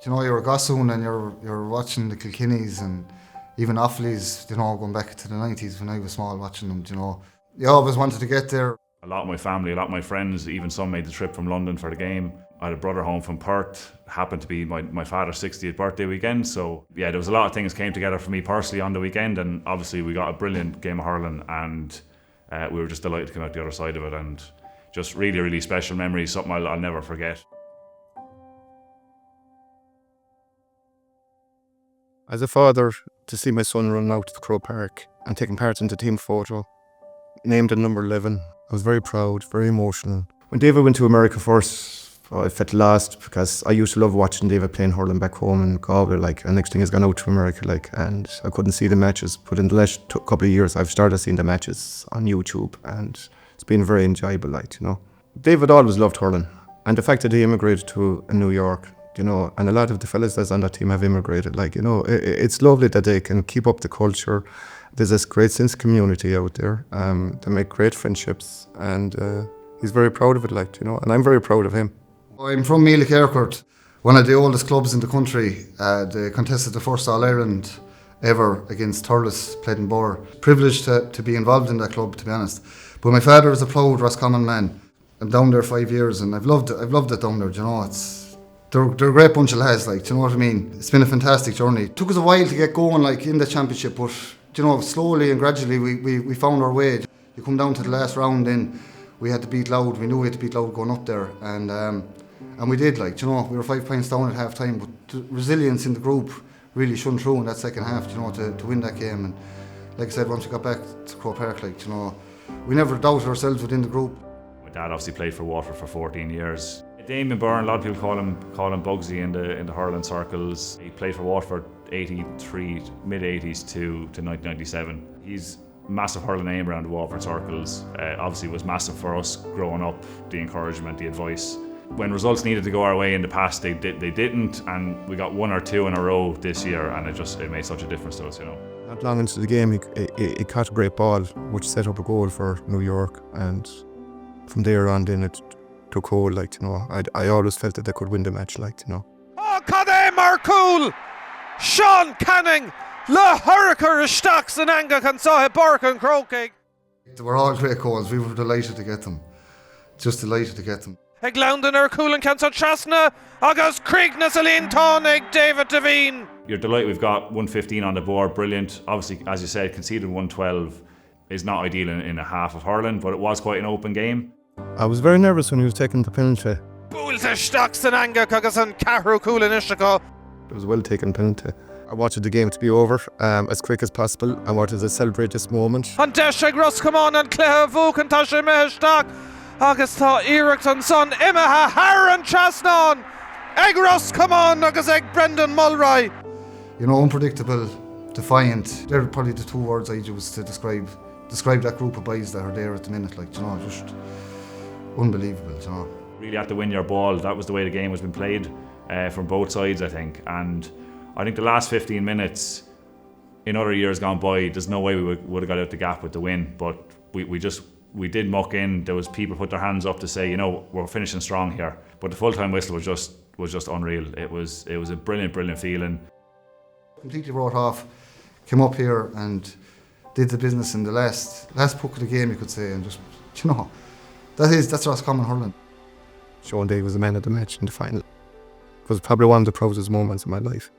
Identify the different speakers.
Speaker 1: You know, you're a Gossoon and you're watching the Kilkennys and even Offaly's, you know, going back to the 90s when I was small watching them, you know. You always wanted to get there.
Speaker 2: A lot of my family, a lot of my friends, even some made the trip from London for the game. I had a brother home from Perth, happened to be my father's 60th birthday weekend, so yeah, there was a lot of things came together for me personally on the weekend, and obviously we got a brilliant game of hurling, and we were just delighted to come out the other side of it, and just really, really special memories, something I'll never forget.
Speaker 3: As a father, to see my son run out to Croke Park and taking part in the team photo, named at number 11, I was very proud, very emotional. When David went to America first, I felt lost because I used to love watching David playing hurling back home in Galway, and next thing he's gone out to America, and I couldn't see the matches. But in the last couple of years, I've started seeing the matches on YouTube, and it's been very enjoyable, David always loved hurling, and the fact that he immigrated to New York, and a lot of the fellas that's on that team have immigrated, it's lovely that they can keep up the culture. There's this great sense of community out there. They make great friendships, and he's very proud of it, and I'm very proud of him.
Speaker 1: I'm from Meagher, one of the oldest clubs in the country. They contested the first All-Ireland ever against Lawless, played in Byrne. Privileged to be involved in that club, to be honest. But my father is a proud Roscommon man. I'm down there 5 years, and I've loved it down there, They're a great bunch of lads, do you know what I mean? It's been a fantastic journey. It took us a while to get going, in the championship, but, slowly and gradually we found our way. You come down to the last round, then we had to beat Loud. We knew we had to beat Loud going up there, and we did, we were 5 points down at half time, but the resilience in the group really shone through in that second half, to win that game. And like I said, once we got back to Croke Park, we never doubted ourselves within the group.
Speaker 2: My dad obviously played for Waterford for 14 years. Damien Byrne, a lot of people call him Bugsy in the hurling circles. He played for Waterford 83, mid-80s to 1997. He's a massive hurling name around the Waterford circles. Obviously was massive for us growing up, the encouragement, the advice. When results needed to go our way in the past, they didn't, and we got 1 or 2 in a row this year, and it made such a difference to us,
Speaker 3: Not long into the game, he caught a great ball, which set up a goal for New York, and from there on, then it took hold, I always felt that they could win the match,
Speaker 4: Oh, Conor Marcool! Sean Canning! Le Hurricane Stocks and Anga can saw Bark and Croke.
Speaker 1: They were all great goals. We were delighted to get them. Just delighted to get them.
Speaker 4: Ag Loudon or Coolan Cancer Chasna, August Creek Nasaline Tonic, David Devine.
Speaker 2: You're delighted we've got 115 on the board, brilliant. Obviously, as you said, conceded 112 is not ideal in a half of hurling, but it was quite an open game.
Speaker 3: I was very nervous when he was taking the penalty.
Speaker 4: Bulls Stocks and Anga Cagasan Carro Coolan Ishako.
Speaker 3: It was a well taken penalty. I wanted the game to be over as quick as possible. I wanted to celebrate this moment.
Speaker 4: And Deshag Roscommon and Cleha Vuk and Tasha Mehstock. August Tha Erickson son Emma Haran Chasnon. Egg Roscommon August Egg Brendan Mulroy.
Speaker 1: Unpredictable, defiant. They're probably the 2 words I use to describe that group of boys that are there at the minute, just unbelievable,
Speaker 2: Really had to win your ball. That was the way the game was been played from both sides, I think. And I think the last 15 minutes in other years gone by, there's no way we would have got out the gap with the win. But we did muck in. There was people put their hands up to say, we're finishing strong here. But the full-time whistle was just unreal. It was a brilliant feeling.
Speaker 1: Completely wrote off, came up here and did the business in the last puck of the game, you could say, and just, that's Roscommon hurling.
Speaker 3: Sean Day was the man of the match in the final. It was probably one of the proudest moments of my life.